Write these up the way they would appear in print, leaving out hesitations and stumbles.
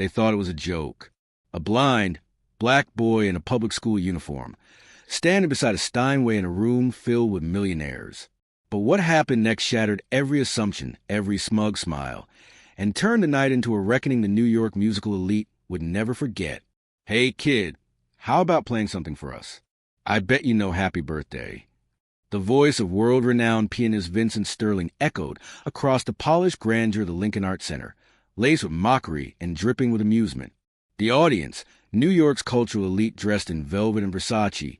They thought it was a joke. A blind, black boy in a public school uniform, standing beside a Steinway in a room filled with millionaires. But what happened next shattered every assumption, every smug smile, and turned the night into a reckoning the New York musical elite would never forget. "Hey, kid, how about playing something for us? I bet you know Happy Birthday." The voice of world-renowned pianist Vincent Sterling echoed across the polished grandeur of the Lincoln Arts Center, laced with mockery and dripping with amusement. The audience, New York's cultural elite dressed in velvet and Versace,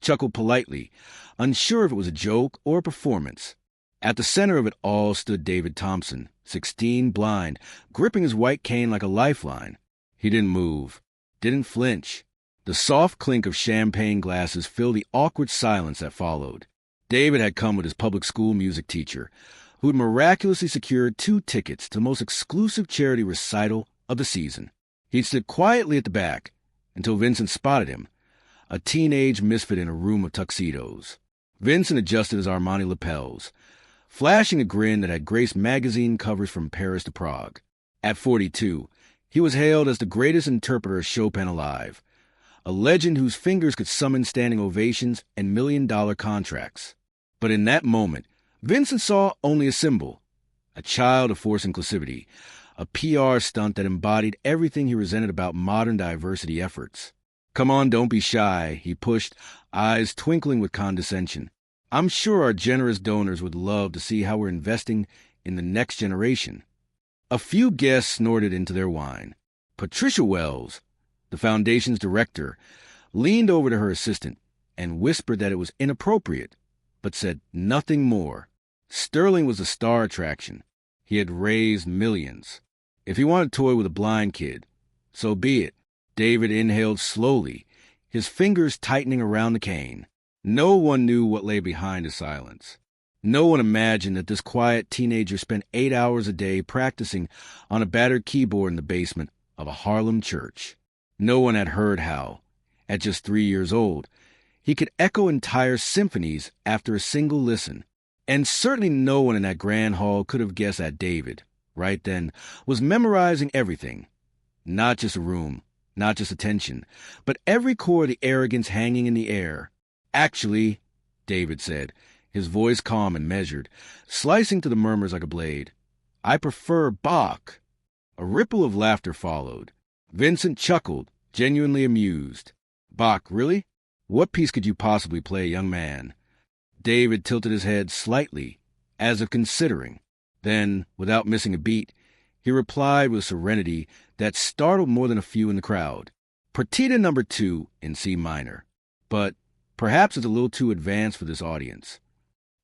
chuckled politely, unsure if it was a joke or a performance. At the center of it all stood David Thompson, 16, blind, gripping his white cane like a lifeline. He didn't move, didn't flinch. The soft clink of champagne glasses filled the awkward silence that followed. David had come with his public school music teacher, who had miraculously secured 2 tickets to the most exclusive charity recital of the season. He stood quietly at the back until Vincent spotted him, a teenage misfit in a room of tuxedos. Vincent adjusted his Armani lapels, flashing a grin that had graced magazine covers from Paris to Prague. At 42, he was hailed as the greatest interpreter of Chopin alive, a legend whose fingers could summon standing ovations and million-dollar contracts. But in that moment, Vincent saw only a symbol, a child of force inclusivity, a PR stunt that embodied everything he resented about modern diversity efforts. "Come on, don't be shy," he pushed, eyes twinkling with condescension. "I'm sure our generous donors would love to see how we're investing in the next generation." A few guests snorted into their wine. Patricia Wells, the foundation's director, leaned over to her assistant and whispered that it was inappropriate, but said nothing more. Sterling was a star attraction. He had raised millions. If he wanted to toy with a blind kid, so be it. David inhaled slowly, his fingers tightening around the cane. No one knew what lay behind his silence. No one imagined that this quiet teenager spent 8 hours a day practicing on a battered keyboard in the basement of a Harlem church. No one had heard how, at just 3 years old, he could echo entire symphonies after a single listen. And certainly no one in that grand hall could have guessed that David, right then, was memorizing everything. Not just a room, not just attention, but every chord of the arrogance hanging in the air. "Actually," David said, his voice calm and measured, slicing to the murmurs like a blade, "I prefer Bach." A ripple of laughter followed. Vincent chuckled, genuinely amused. "Bach, really? What piece could you possibly play, young man?" David tilted his head slightly, as if considering. Then, without missing a beat, he replied with serenity that startled more than a few in the crowd. "Partita No. 2 in C minor. But perhaps it's a little too advanced for this audience."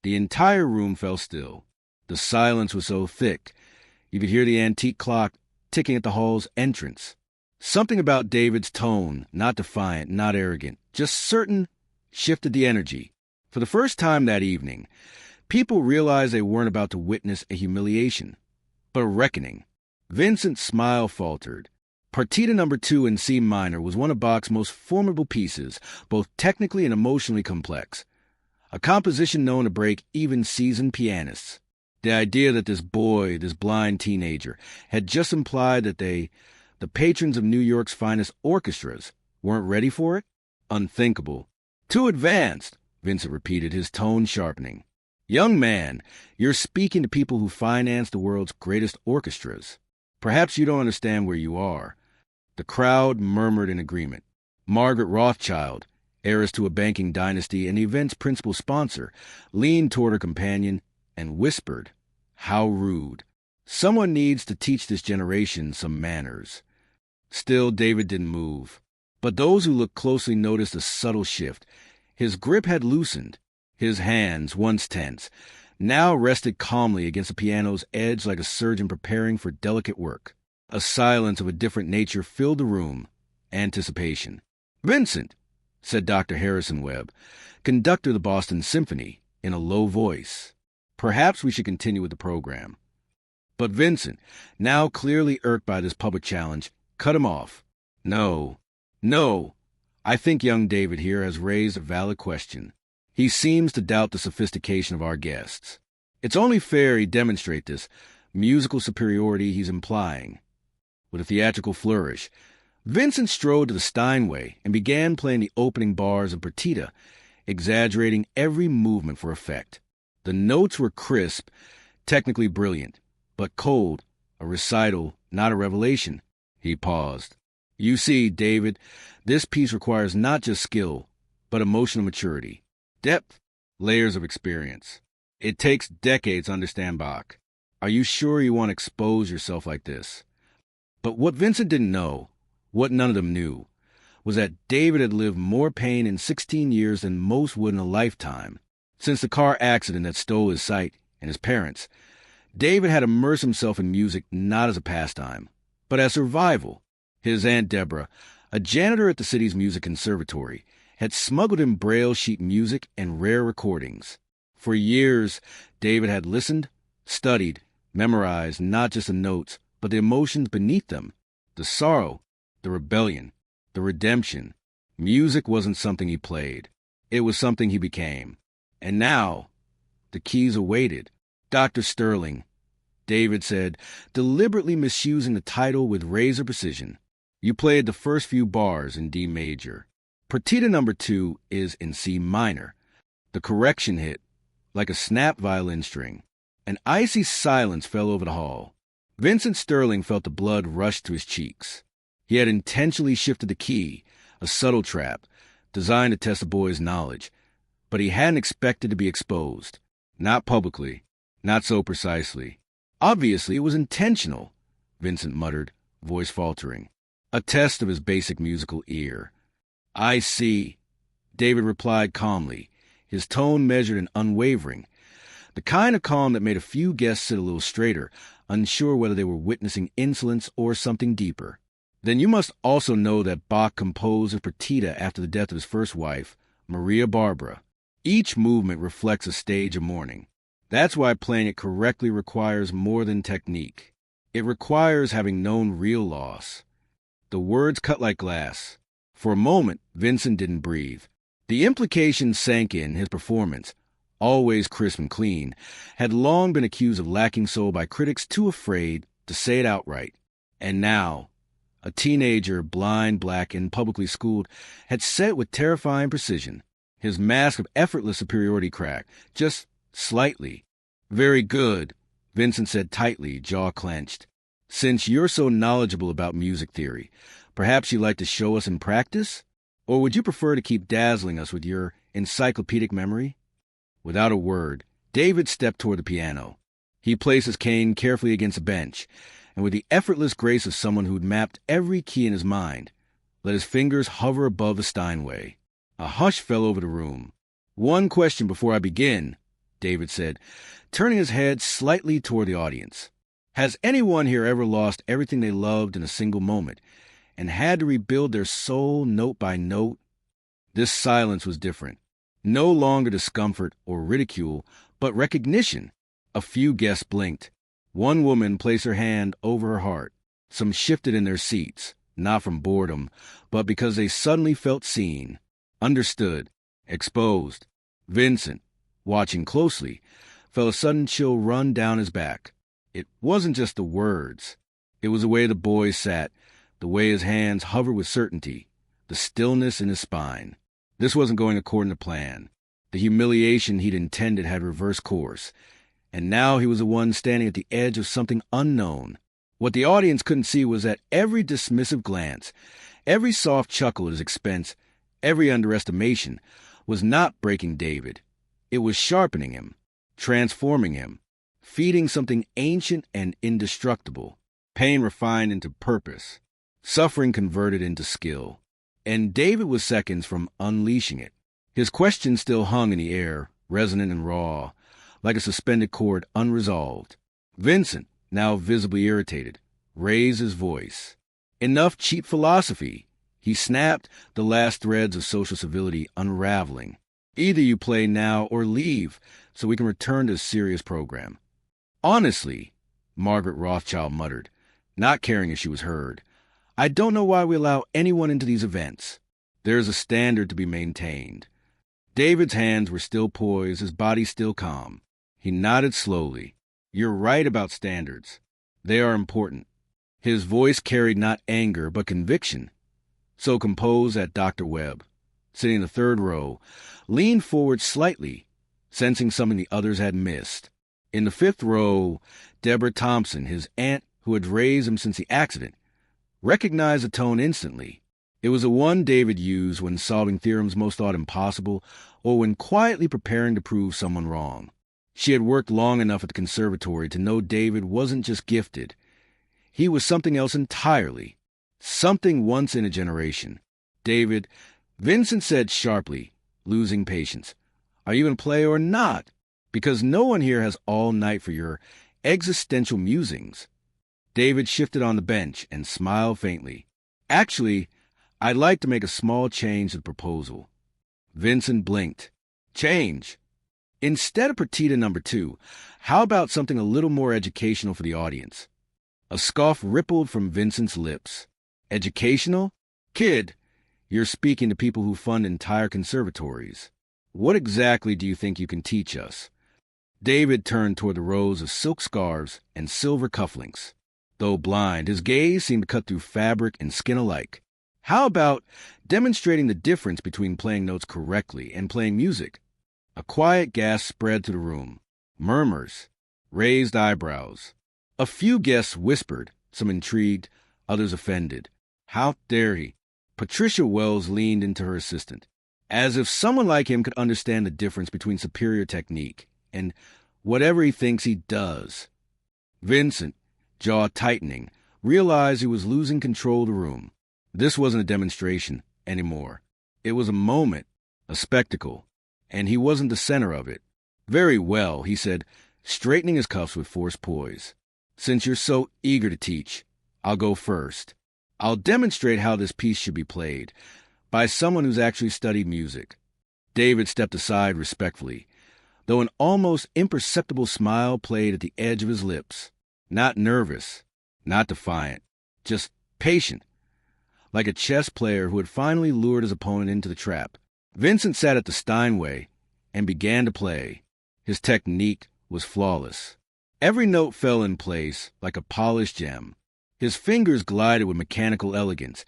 The entire room fell still. The silence was so thick, you could hear the antique clock ticking at the hall's entrance. Something about David's tone, not defiant, not arrogant, just certain, shifted the energy. For the first time that evening, people realized they weren't about to witness a humiliation, but a reckoning. Vincent's smile faltered. Partita No. 2 in C minor was one of Bach's most formidable pieces, both technically and emotionally complex. A composition known to break even seasoned pianists. The idea that this boy, this blind teenager, had just implied that they, the patrons of New York's finest orchestras, weren't ready for it? Unthinkable. "Too advanced," Vincent repeated, his tone sharpening. "Young man, you're speaking to people who finance the world's greatest orchestras. Perhaps you don't understand where you are." The crowd murmured in agreement. Margaret Rothschild, heiress to a banking dynasty and the event's principal sponsor, leaned toward her companion and whispered, "How rude. Someone needs to teach this generation some manners." Still, David didn't move. But those who looked closely noticed a subtle shift. His grip had loosened. His hands, once tense, now rested calmly against the piano's edge like a surgeon preparing for delicate work. A silence of a different nature filled the room. Anticipation. "Vincent," said Dr. Harrison Webb, conductor of the Boston Symphony, in a low voice, "perhaps we should continue with the program." But Vincent, now clearly irked by this public challenge, cut him off. No. I think young David here has raised a valid question. He seems to doubt the sophistication of our guests. It's only fair he demonstrate this musical superiority he's implying. With a theatrical flourish, Vincent strode to the Steinway and began playing the opening bars of Partita, exaggerating every movement for effect. The notes were crisp, technically brilliant, but cold, a recital, not a revelation. He paused. You see, David, this piece requires not just skill, but emotional maturity, depth, layers of experience. It takes decades to understand Bach. Are you sure you want to expose yourself like this? But what Vincent didn't know, what none of them knew, was that David had lived more pain in 16 years than most would in a lifetime. Since the car accident that stole his sight and his parents, David had immersed himself in music not as a pastime, but as survival. His Aunt Deborah, a janitor at the city's music conservatory, had smuggled him Braille sheet music and rare recordings. For years, David had listened, studied, memorized not just the notes, but the emotions beneath them, the sorrow, the rebellion, the redemption. Music wasn't something he played. It was something he became. And now, the keys awaited. Dr. Sterling, David said, deliberately misusing the title with razor precision. You played the first few bars in D major. Partita number 2 is in C minor. The correction hit, like a snapped violin string. An icy silence fell over the hall. Vincent Sterling felt the blood rush to his cheeks. He had intentionally shifted the key, a subtle trap, designed to test the boy's knowledge. But he hadn't expected to be exposed. Not publicly, not so precisely. Obviously, it was intentional, Vincent muttered, voice faltering. A test of his basic musical ear. I see, David replied calmly, his tone measured and unwavering, the kind of calm that made a few guests sit a little straighter, unsure whether they were witnessing insolence or something deeper. Then you must also know that Bach composed a partita after the death of his first wife, Maria Barbara. Each movement reflects a stage of mourning. That's why playing it correctly requires more than technique. It requires having known real loss. The words cut like glass. For a moment, Vincent didn't breathe. The implication sank in his performance, always crisp and clean, had long been accused of lacking soul by critics too afraid to say it outright. And now, a teenager, blind, black, and publicly schooled, had said it with terrifying precision. His mask of effortless superiority cracked, just slightly. Very good, Vincent said tightly, jaw clenched. Since you're so knowledgeable about music theory, perhaps you'd like to show us in practice? Or would you prefer to keep dazzling us with your encyclopedic memory? Without a word, David stepped toward the piano. He placed his cane carefully against a bench, and with the effortless grace of someone who'd mapped every key in his mind, let his fingers hover above the Steinway. A hush fell over the room. One question before I begin, David said, turning his head slightly toward the audience. Has anyone here ever lost everything they loved in a single moment and had to rebuild their soul note by note? This silence was different. No longer discomfort or ridicule, but recognition. A few guests blinked. One woman placed her hand over her heart. Some shifted in their seats, not from boredom, but because they suddenly felt seen, understood, exposed. Vincent, watching closely, felt a sudden chill run down his back. It wasn't just the words. It was the way the boy sat, the way his hands hovered with certainty, the stillness in his spine. This wasn't going according to plan. The humiliation he'd intended had reversed course, and now he was the one standing at the edge of something unknown. What the audience couldn't see was that every dismissive glance, every soft chuckle at his expense, every underestimation, was not breaking David. It was sharpening him, transforming him, feeding something ancient and indestructible, pain refined into purpose, suffering converted into skill. And David was seconds from unleashing it. His question still hung in the air, resonant and raw, like a suspended cord unresolved. Vincent, now visibly irritated, raised his voice. Enough cheap philosophy, he snapped, the last threads of social civility unraveling. Either you play now or leave, so we can return to a serious program. Honestly, Margaret Rothschild muttered, not caring if she was heard, I don't know why we allow anyone into these events. There is a standard to be maintained. David's hands were still poised, his body still calm. He nodded slowly. You're right about standards. They are important. His voice carried not anger, but conviction. So composed that Dr. Webb, sitting in the third row, leaned forward slightly, sensing something the others had missed. In the fifth row, David Thompson, his aunt who had raised him since the accident, recognized the tone instantly. It was the one David used when solving theorems most thought impossible or when quietly preparing to prove someone wrong. She had worked long enough at the conservatory to know David wasn't just gifted. He was something else entirely. Something once in a generation. David, Vincent said sharply, losing patience, "Are you going to play or not? Because no one here has all night for your existential musings." David shifted on the bench and smiled faintly. "Actually, I'd like to make a small change to the proposal." Vincent blinked. "Change? Instead of partita number 2, how about something a little more educational for the audience?" A scoff rippled from Vincent's lips. "Educational? Kid, you're speaking to people who fund entire conservatories. What exactly do you think you can teach us?" David turned toward the rows of silk scarves and silver cufflinks. Though blind, his gaze seemed to cut through fabric and skin alike. "How about demonstrating the difference between playing notes correctly and playing music?" A quiet gasp spread through the room. Murmurs. Raised eyebrows. A few guests whispered, some intrigued, others offended. How dare he? Patricia Wells leaned into her assistant. As if someone like him could understand the difference between superior technique and whatever he thinks he does. Vincent, jaw tightening, realized he was losing control of the room. This wasn't a demonstration anymore. It was a moment, a spectacle, and he wasn't the center of it. "Very well," he said, straightening his cuffs with forced poise. "Since you're so eager to teach, I'll go first. I'll demonstrate how this piece should be played by someone who's actually studied music." David stepped aside respectfully, though an almost imperceptible smile played at the edge of his lips. Not nervous, not defiant, just patient, like a chess player who had finally lured his opponent into the trap. Vincent sat at the Steinway and began to play. His technique was flawless. Every note fell in place like a polished gem. His fingers glided with mechanical elegance,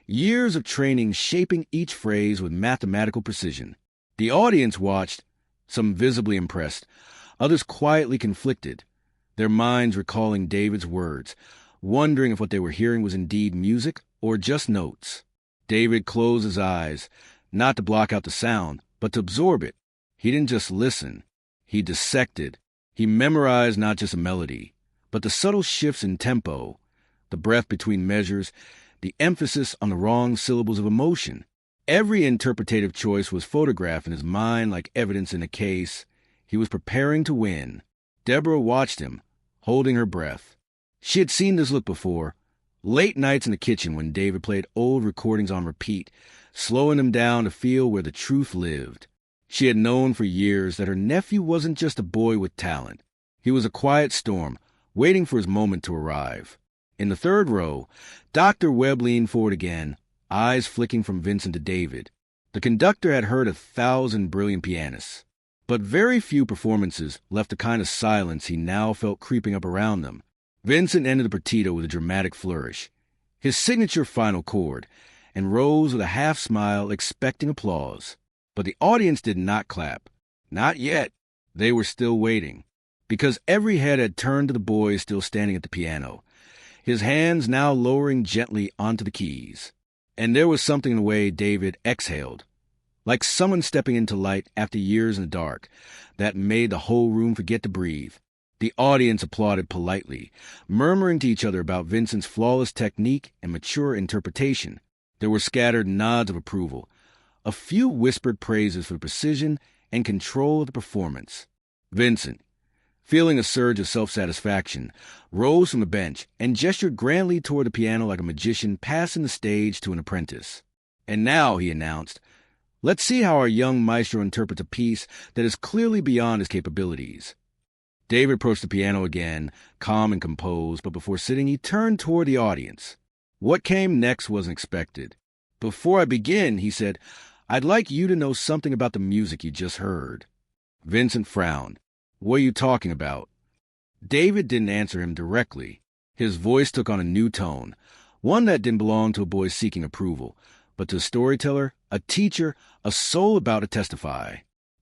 years of training shaping each phrase with mathematical precision. The audience watched, some visibly impressed, others quietly conflicted, their minds recalling David's words, wondering if what they were hearing was indeed music or just notes. David closed his eyes, not to block out the sound, but to absorb it. He didn't just listen. He dissected. He memorized not just a melody, but the subtle shifts in tempo, the breath between measures, the emphasis on the wrong syllables of emotion. Every interpretative choice was photographed in his mind like evidence in a case. He was preparing to win. Deborah watched him, holding her breath. She had seen this look before, late nights in the kitchen when David played old recordings on repeat, slowing them down to feel where the truth lived. She had known for years that her nephew wasn't just a boy with talent. He was a quiet storm, waiting for his moment to arrive. In the third row, Dr. Webb leaned forward again, eyes flicking from Vincent to David. The conductor had heard 1,000 brilliant pianists, but very few performances left the kind of silence he now felt creeping up around them. Vincent ended the partita with a dramatic flourish, his signature final chord, and rose with a half smile expecting applause. But the audience did not clap. Not yet. They were still waiting, because every head had turned to the boy still standing at the piano, his hands now lowering gently onto the keys. And there was something in the way David exhaled, like someone stepping into light after years in the dark, that made the whole room forget to breathe. The audience applauded politely, murmuring to each other about Vincent's flawless technique and mature interpretation. There were scattered nods of approval, a few whispered praises for the precision and control of the performance. Vincent, feeling a surge of self-satisfaction, rose from the bench and gestured grandly toward the piano like a magician passing the stage to an apprentice. "And now," he announced, "let's see how our young maestro interprets a piece that is clearly beyond his capabilities." David approached the piano again, calm and composed, but before sitting, he turned toward the audience. What came next wasn't expected. "Before I begin," he said, "I'd like you to know something about the music you just heard." Vincent frowned. "What are you talking about?" David didn't answer him directly. His voice took on a new tone, one that didn't belong to a boy seeking approval, but to a storyteller, a teacher, a soul about to testify.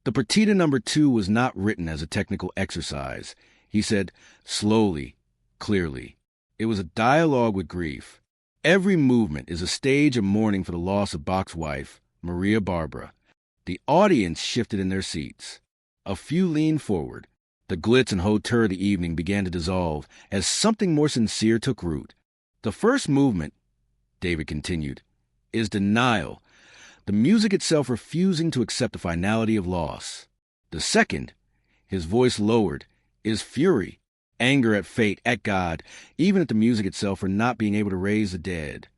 The partita number 2 was not written as a technical exercise. He said, slowly, clearly. It was a dialogue with grief. Every movement is a stage of mourning for the loss of Bach's wife, Maria Barbara. The audience shifted in their seats. A few leaned forward. The glitz and hauteur of the evening began to dissolve as something more sincere took root. The first movement, David continued, is denial, the music itself refusing to accept the finality of loss. The second, his voice lowered, is fury, anger at fate, at God, even at the music itself for not being able to raise the dead.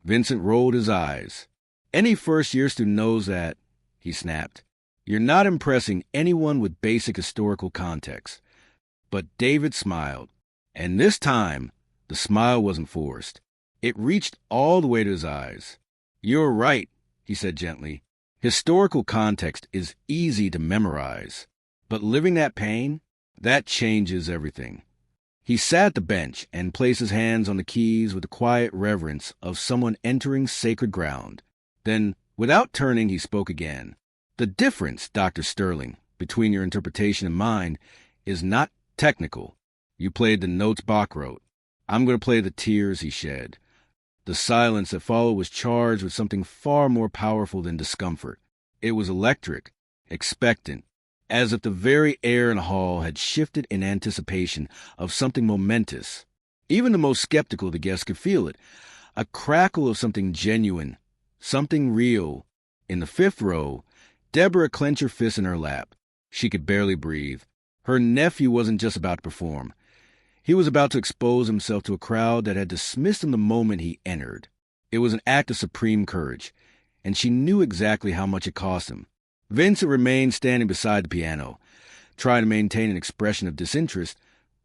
Vincent rolled his eyes. Any first-year student knows that, he snapped. You're not impressing anyone with basic historical context. But David smiled, and this time, the smile wasn't forced. It reached all the way to his eyes. You're right, he said gently. Historical context is easy to memorize, but living that pain, that changes everything. He sat at the bench and placed his hands on the keys with the quiet reverence of someone entering sacred ground. Then, without turning, he spoke again. The difference, Dr. Sterling, between your interpretation and mine is not technical. You played the notes Bach wrote. I'm going to play the tears he shed. The silence that followed was charged with something far more powerful than discomfort. It was electric, expectant, as if the very air in the hall had shifted in anticipation of something momentous. Even the most skeptical of the guests could feel it, a crackle of something genuine, something real. In the fifth row, Deborah clenched her fist in her lap. She could barely breathe. Her nephew wasn't just about to perform. He was about to expose himself to a crowd that had dismissed him the moment he entered. It was an act of supreme courage, and she knew exactly how much it cost him. Vincent remained standing beside the piano, trying to maintain an expression of disinterest,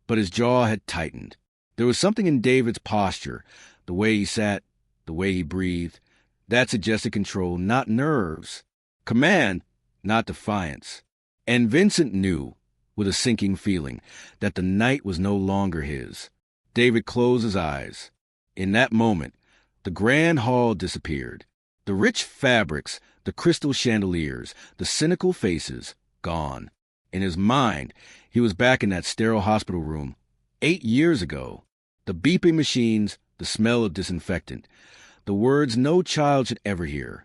but his jaw had tightened. There was something in David's posture, the way he sat, the way he breathed, that suggested control, not nerves. Command, not defiance. And Vincent knew, with a sinking feeling, that the night was no longer his. David closed his eyes. In that moment, the grand hall disappeared. The rich fabrics, the crystal chandeliers, the cynical faces, gone. In his mind, he was back in that sterile hospital room 8 years ago. The beeping machines, the smell of disinfectant, the words no child should ever hear.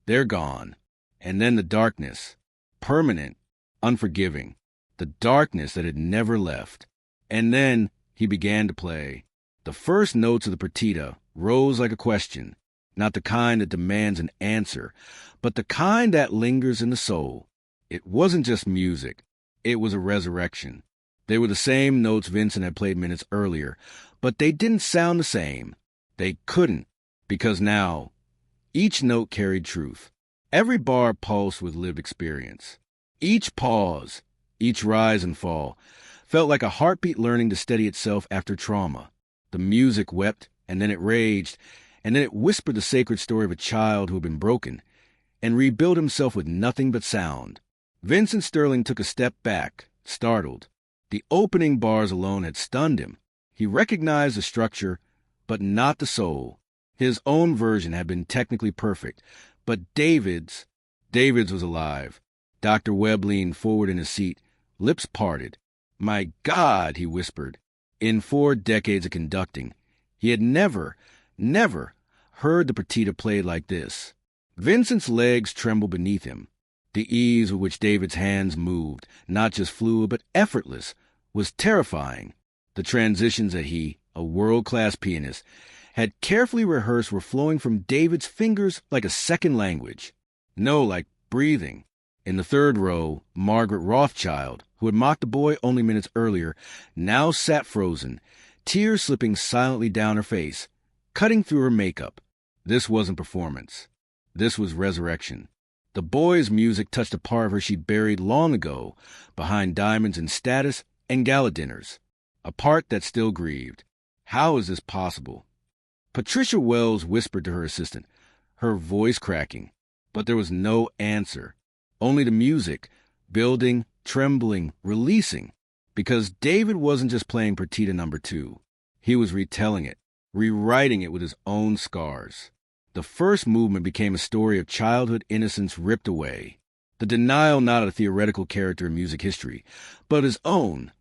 They're gone. And then the darkness, permanent, unforgiving, the darkness that had never left. And then he began to play. The first notes of the partita rose like a question, not the kind that demands an answer, but the kind that lingers in the soul. It wasn't just music. It was a resurrection. They were the same notes Vincent had played minutes earlier, but they didn't sound the same. They couldn't, because now each note carried truth. Every bar pulsed with lived experience. Each pause, each rise and fall, felt like a heartbeat learning to steady itself after trauma. The music wept, and then it raged, and then it whispered the sacred story of a child who had been broken, and rebuilt himself with nothing but sound. Vincent Sterling took a step back, startled. The opening bars alone had stunned him. He recognized the structure, but not the soul. His own version had been technically perfect, but David's was alive. Dr. Webb leaned forward in his seat, lips parted. My God, he whispered. In 4 decades of conducting, he had never heard the partita played like this. Vincent's legs trembled beneath him. The ease with which David's hands moved, not just fluid but effortless, was terrifying. The transitions that he, a world-class pianist, had carefully rehearsed were flowing from David's fingers like a second language. No, like breathing. In the third row, Margaret Rothschild, who had mocked the boy only minutes earlier, now sat frozen, tears slipping silently down her face, cutting through her makeup. This wasn't performance. This was resurrection. The boy's music touched a part of her she'd buried long ago, behind diamonds and status and gala dinners. A part that still grieved. How is this possible? Patricia Wells whispered to her assistant, her voice cracking. But there was no answer. Only the music, building, trembling, releasing. Because David wasn't just playing partita number 2. He was retelling it, rewriting it with his own scars. The first movement became a story of childhood innocence ripped away. The denial not a theoretical character in music history, but his own.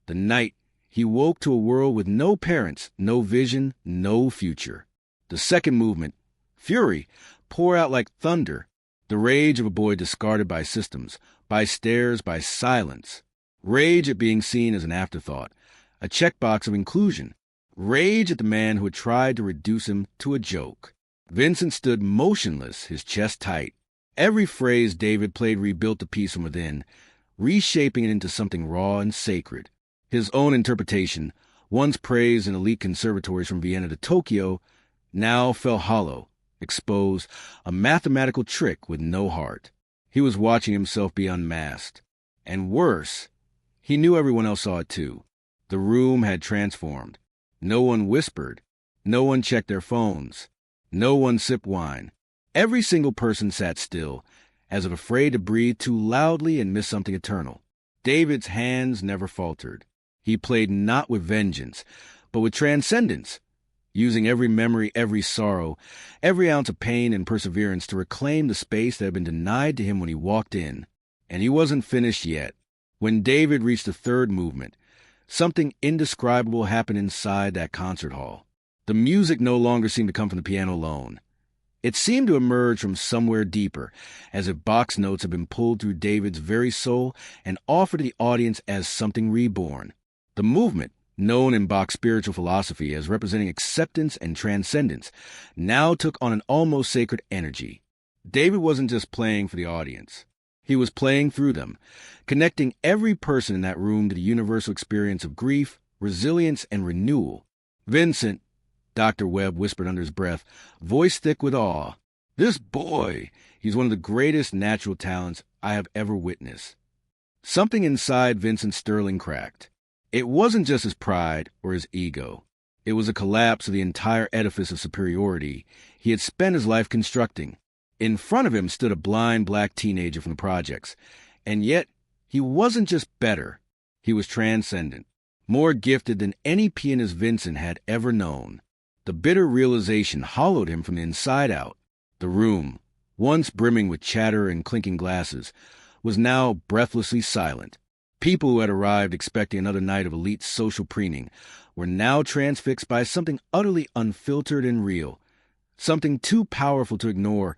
The night he woke to a world with no parents, no vision, no future. The second movement, Fury, poured out like thunder. The rage of a boy discarded by systems, by stares, by silence. Rage at being seen as an afterthought, a checkbox of inclusion. Rage at the man who had tried to reduce him to a joke. Vincent stood motionless, his chest tight. Every phrase David played rebuilt the piece from within, reshaping it into something raw and sacred. His own interpretation, once praised in elite conservatories from Vienna to Tokyo, now fell hollow, exposed, a mathematical trick with no heart. He was watching himself be unmasked. And worse, he knew everyone else saw it too. The room had transformed. No one whispered. No one checked their phones. No one sipped wine. Every single person sat still, as if afraid to breathe too loudly and miss something eternal. David's hands never faltered. He played not with vengeance, but with transcendence, using every memory, every sorrow, every ounce of pain and perseverance to reclaim the space that had been denied to him when he walked in. And he wasn't finished yet. When David reached the third movement, something indescribable happened inside that concert hall. The music no longer seemed to come from the piano alone. It seemed to emerge from somewhere deeper, as if box notes had been pulled through David's very soul and offered to the audience as something reborn. The movement, known in Bach's spiritual philosophy as representing acceptance and transcendence, now took on an almost sacred energy. David wasn't just playing for the audience. He was playing through them, connecting every person in that room to the universal experience of grief, resilience, and renewal. Vincent, Dr. Webb whispered under his breath, voice thick with awe, "This boy, he's one of the greatest natural talents I have ever witnessed." Something inside Vincent Sterling cracked. It wasn't just his pride or his ego. It was a collapse of the entire edifice of superiority he had spent his life constructing. In front of him stood a blind black teenager from the projects, and yet he wasn't just better. He was transcendent, more gifted than any pianist Vincent had ever known. The bitter realization hollowed him from the inside out. The room, once brimming with chatter and clinking glasses, was now breathlessly silent. People who had arrived expecting another night of elite social preening were now transfixed by something utterly unfiltered and real, something too powerful to ignore,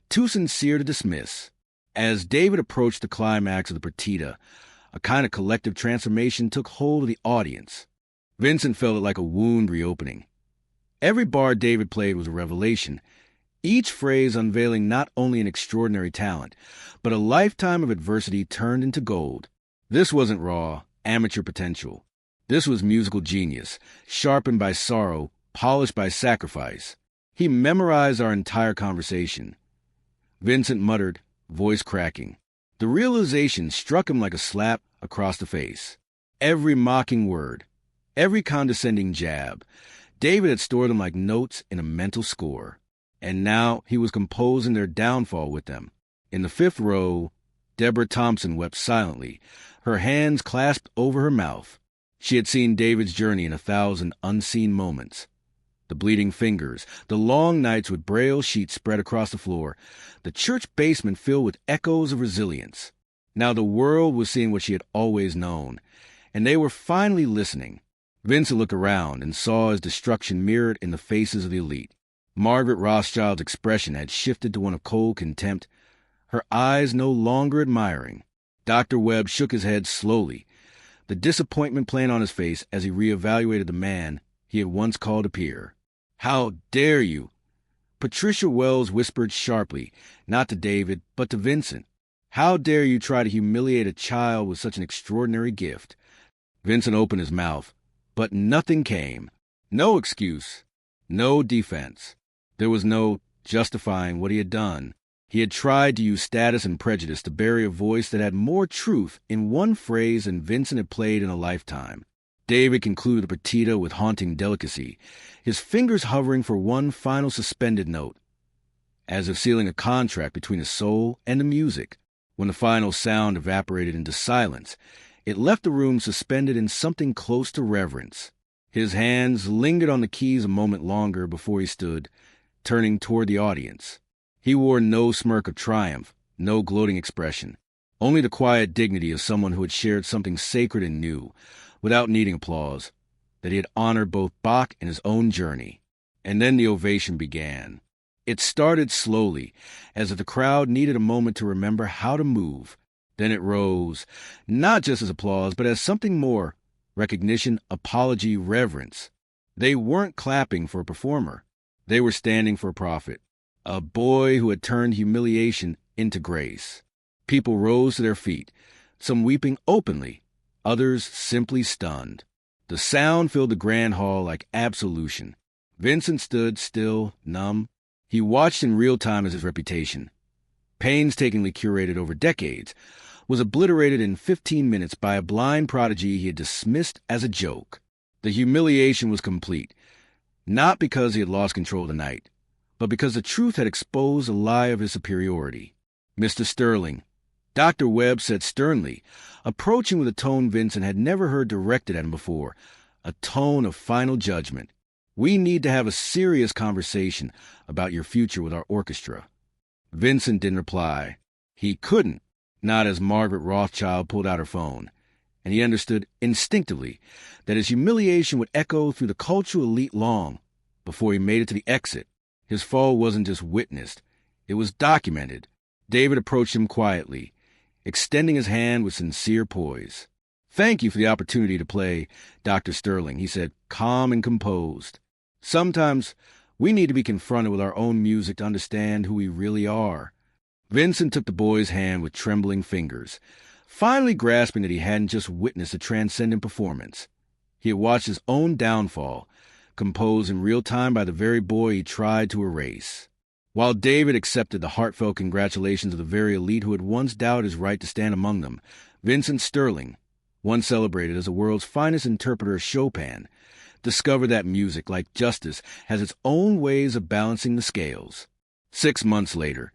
too sincere to dismiss. As David approached the climax of the partita, a kind of collective transformation took hold of the audience. Vincent felt it like a wound reopening. Every bar David played was a revelation, each phrase unveiling not only an extraordinary talent, but a lifetime of adversity turned into gold. This wasn't raw, amateur potential. This was musical genius, sharpened by sorrow, polished by sacrifice. He memorized our entire conversation. Vincent muttered, voice cracking. The realization struck him like a slap across the face. Every mocking word, every condescending jab, David had stored them like notes in a mental score. And now he was composing their downfall with them. In the fifth row, David Thompson wept silently, her hands clasped over her mouth. She had seen David's journey in 1,000 unseen moments. The bleeding fingers, the long nights with braille sheets spread across the floor, the church basement filled with echoes of resilience. Now the world was seeing what she had always known, and they were finally listening. Vincent looked around and saw his destruction mirrored in the faces of the elite. Margaret Rothschild's expression had shifted to one of cold contempt, her eyes no longer admiring. Dr. Webb shook his head slowly, the disappointment playing on his face as he reevaluated the man he had once called a peer. "How dare you?" Patricia Wells whispered sharply, not to David, but to Vincent. "How dare you try to humiliate a child with such an extraordinary gift?" Vincent opened his mouth, but nothing came. No excuse, no defense. There was no justifying what he had done. He had tried to use status and prejudice to bury a voice that had more truth in one phrase than Vincent had played in a lifetime. David concluded the partita with haunting delicacy, his fingers hovering for one final suspended note, as if sealing a contract between his soul and the music. When the final sound evaporated into silence, it left the room suspended in something close to reverence. His hands lingered on the keys a moment longer before he stood, turning toward the audience. He wore no smirk of triumph, no gloating expression, only the quiet dignity of someone who had shared something sacred and new, without needing applause, that he had honored both Bach and his own journey. And then the ovation began. It started slowly, as if the crowd needed a moment to remember how to move. Then it rose, not just as applause, but as something more: recognition, apology, reverence. They weren't clapping for a performer. They were standing for a prophet, a boy who had turned humiliation into grace. People rose to their feet, some weeping openly, others simply stunned. The sound filled the grand hall like absolution. Vincent stood still, numb. He watched in real time as his reputation, painstakingly curated over decades, was obliterated in 15 minutes by a blind prodigy he had dismissed as a joke. The humiliation was complete, not because he had lost control of the night, but because the truth had exposed the lie of his superiority. "Mr. Sterling," Dr. Webb said sternly, approaching with a tone Vincent had never heard directed at him before, a tone of final judgment. "We need to have a serious conversation about your future with our orchestra." Vincent didn't reply. He couldn't, not as Margaret Rothschild pulled out her phone, and he understood instinctively that his humiliation would echo through the cultural elite long before he made it to the exit. His fall wasn't just witnessed, it was documented. David approached him quietly, extending his hand with sincere poise. "Thank you for the opportunity to play, Dr. Sterling," he said, calm and composed. "Sometimes we need to be confronted with our own music to understand who we really are." Vincent took the boy's hand with trembling fingers, finally grasping that he hadn't just witnessed a transcendent performance. He had watched his own downfall, composed in real time by the very boy he tried to erase. While David accepted the heartfelt congratulations of the very elite who had once doubted his right to stand among them, Vincent Sterling, once celebrated as the world's finest interpreter of Chopin, discovered that music, like justice, has its own ways of balancing the scales. 6 months later,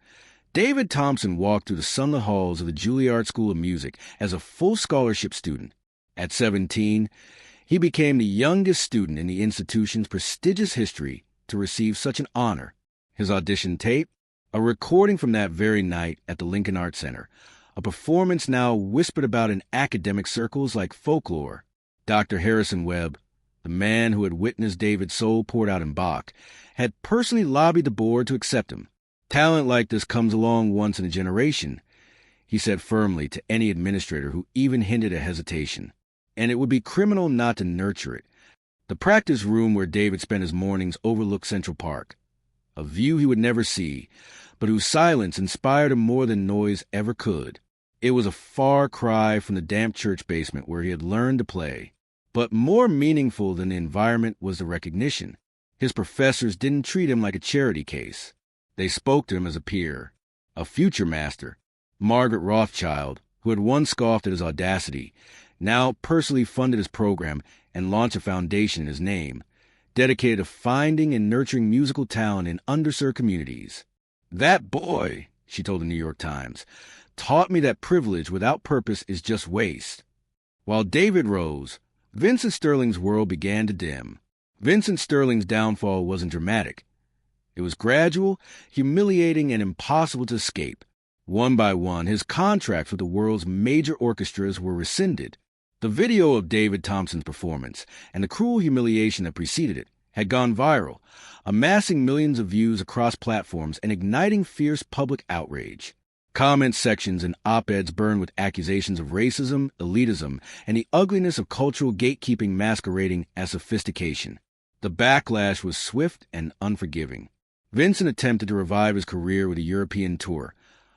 David Thompson walked through the sunlit halls of the Juilliard School of Music as a full scholarship student. At 17, he became the youngest student in the institution's prestigious history to receive such an honor. His audition tape, a recording from that very night at the Lincoln Arts Center, a performance now whispered about in academic circles like folklore. Dr. Harrison Webb, the man who had witnessed David's soul poured out in Bach, had personally lobbied the board to accept him. "Talent like this comes along once in a generation," he said firmly to any administrator who even hinted at hesitation, "and it would be criminal not to nurture it." The practice room where David spent his mornings overlooked Central Park, a view he would never see, but whose silence inspired him more than noise ever could. It was a far cry from the damp church basement where he had learned to play. But more meaningful than the environment was the recognition. His professors didn't treat him like a charity case. They spoke to him as a peer, a future master. Margaret Rothschild, who had once scoffed at his audacity, now personally funded his program and launched a foundation in his name, dedicated to finding and nurturing musical talent in underserved communities. "That boy," she told the New York Times, "taught me that privilege without purpose is just waste." While David rose, Vincent Sterling's world began to dim. Vincent Sterling's downfall wasn't dramatic. It was gradual, humiliating, and impossible to escape. One by one, his contracts with the world's major orchestras were rescinded. The video of David Thompson's performance, and the cruel humiliation that preceded it, had gone viral, amassing millions of views across platforms and igniting fierce public outrage. Comment sections and op-eds burned with accusations of racism, elitism, and the ugliness of cultural gatekeeping masquerading as sophistication. The backlash was swift and unforgiving. Vincent attempted to revive his career with a European tour,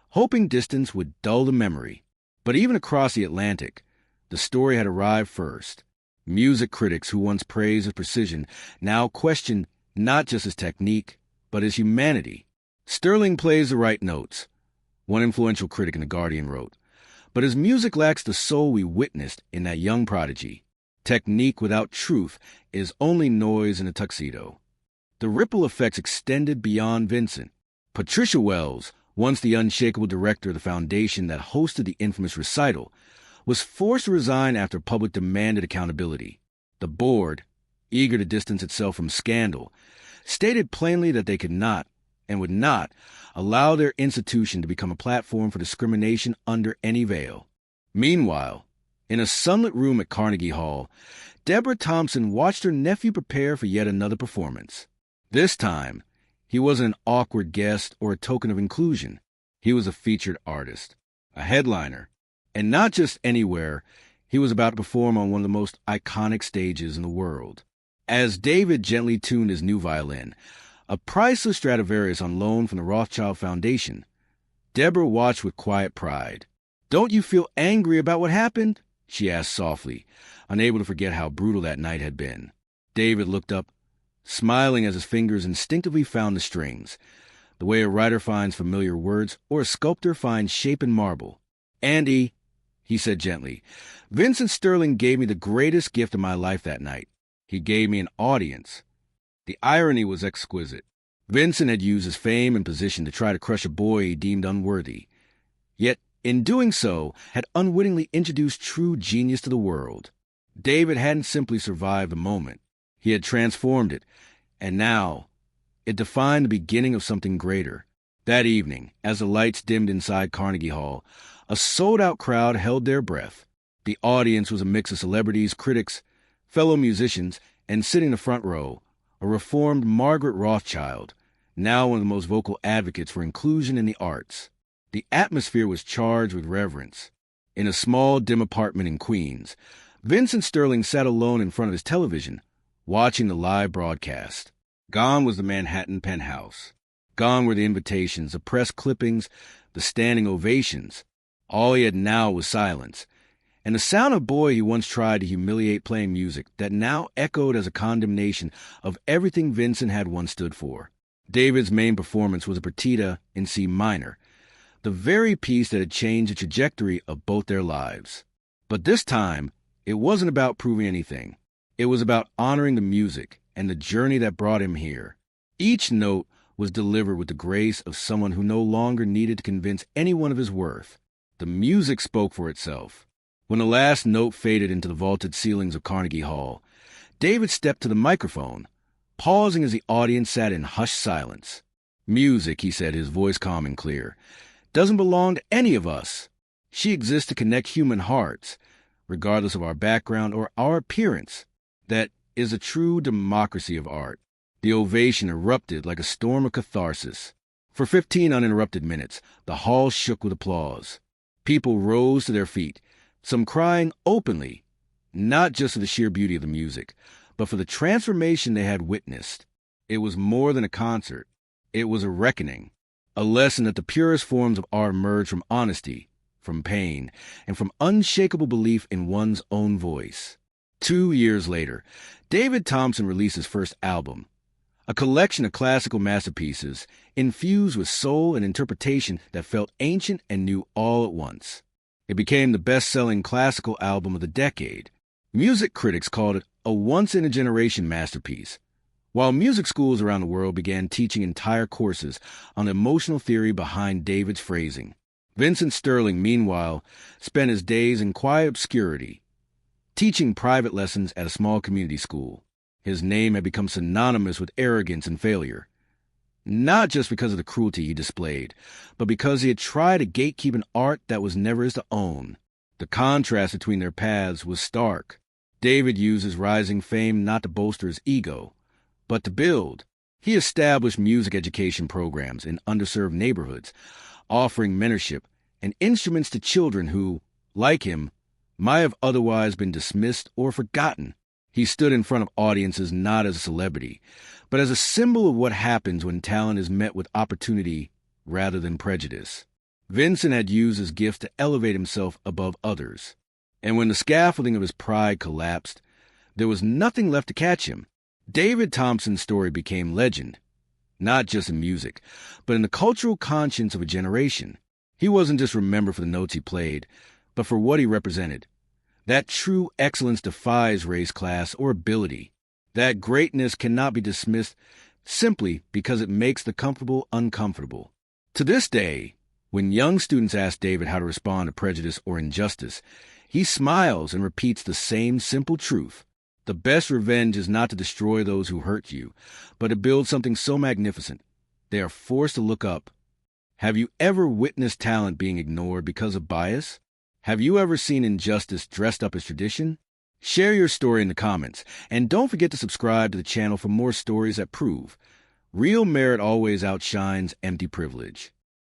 hoping distance would dull the memory. But even across the Atlantic, the story had arrived first. Music critics who once praised his precision now questioned not just his technique, but his humanity. "Sterling plays the right notes," one influential critic in The Guardian wrote, "but his music lacks the soul we witnessed in that young prodigy. Technique without truth is only noise in a tuxedo." The ripple effects extended beyond Vincent. Patricia Wells, once the unshakable director of the foundation that hosted the infamous recital, was forced to resign after public demanded accountability. The board, eager to distance itself from scandal, stated plainly that they could not and would not allow their institution to become a platform for discrimination under any veil. Meanwhile, in a sunlit room at Carnegie Hall, Deborah Thompson watched her nephew prepare for yet another performance. This time, he wasn't an awkward guest or a token of inclusion. He was a featured artist, a headliner, and not just anywhere. He was about to perform on one of the most iconic stages in the world. As David gently tuned his new violin, a priceless Stradivarius on loan from the Rothschild Foundation, Deborah watched with quiet pride. "Don't you feel angry about what happened?" she asked softly, unable to forget how brutal that night had been. David looked up, smiling as his fingers instinctively found the strings, the way a writer finds familiar words or a sculptor finds shape in marble. "Andy," he said gently, "Vincent Sterling gave me the greatest gift of my life that night. He gave me an audience." The irony was exquisite. Vincent had used his fame and position to try to crush a boy he deemed unworthy. Yet, in doing so, had unwittingly introduced true genius to the world. David hadn't simply survived the moment. He had transformed it, and now it defined the beginning of something greater. That evening, as the lights dimmed inside Carnegie Hall, a sold-out crowd held their breath. The audience was a mix of celebrities, critics, fellow musicians, and sitting in the front row, a reformed Margaret Rothschild, now one of the most vocal advocates for inclusion in the arts. The atmosphere was charged with reverence. In a small, dim apartment in Queens, Vincent Sterling sat alone in front of his television, watching the live broadcast. Gone was the Manhattan penthouse. Gone were the invitations, the press clippings, the standing ovations. All he had now was silence, and the sound of a boy he once tried to humiliate playing music that now echoed as a condemnation of everything Vincent had once stood for. David's main performance was a partita in C minor, the very piece that had changed the trajectory of both their lives. But this time, it wasn't about proving anything. It was about honoring the music and the journey that brought him here. Each note was delivered with the grace of someone who no longer needed to convince anyone of his worth. The music spoke for itself. When the last note faded into the vaulted ceilings of Carnegie Hall, David stepped to the microphone, pausing as the audience sat in hushed silence. "Music," he said, his voice calm and clear, "doesn't belong to any of us. She exists to connect human hearts, regardless of our background or our appearance. That is a true democracy of art." The ovation erupted like a storm of catharsis. For 15 uninterrupted minutes, the hall shook with applause. People rose to their feet, some crying openly, not just for the sheer beauty of the music, but for the transformation they had witnessed. It was more than a concert. It was a reckoning, a lesson that the purest forms of art emerge from honesty, from pain, and from unshakable belief in one's own voice. 2 years later, David Thompson released his first album, a collection of classical masterpieces infused with soul and interpretation that felt ancient and new all at once. It became the best-selling classical album of the decade. Music critics called it a once-in-a-generation masterpiece, while music schools around the world began teaching entire courses on the emotional theory behind David's phrasing. Vincent Sterling, meanwhile, spent his days in quiet obscurity, teaching private lessons at a small community school. His name had become synonymous with arrogance and failure, not just because of the cruelty he displayed, but because he had tried to gatekeep an art that was never his to own. The contrast between their paths was stark. David used his rising fame not to bolster his ego, but to build. He established music education programs in underserved neighborhoods, offering mentorship and instruments to children who, like him, might have otherwise been dismissed or forgotten. He stood in front of audiences not as a celebrity, but as a symbol of what happens when talent is met with opportunity rather than prejudice. Vincent had used his gifts to elevate himself above others, and when the scaffolding of his pride collapsed, there was nothing left to catch him. David Thompson's story became legend, not just in music, but in the cultural conscience of a generation. He wasn't just remembered for the notes he played, but for what he represented. That true excellence defies race, class, or ability. That greatness cannot be dismissed simply because it makes the comfortable uncomfortable. To this day, when young students ask David how to respond to prejudice or injustice, he smiles and repeats the same simple truth. The best revenge is not to destroy those who hurt you, but to build something so magnificent they are forced to look up. Have you ever witnessed talent being ignored because of bias? Have you ever seen injustice dressed up as tradition? Share your story in the comments, and don't forget to subscribe to the channel for more stories that prove real merit always outshines empty privilege.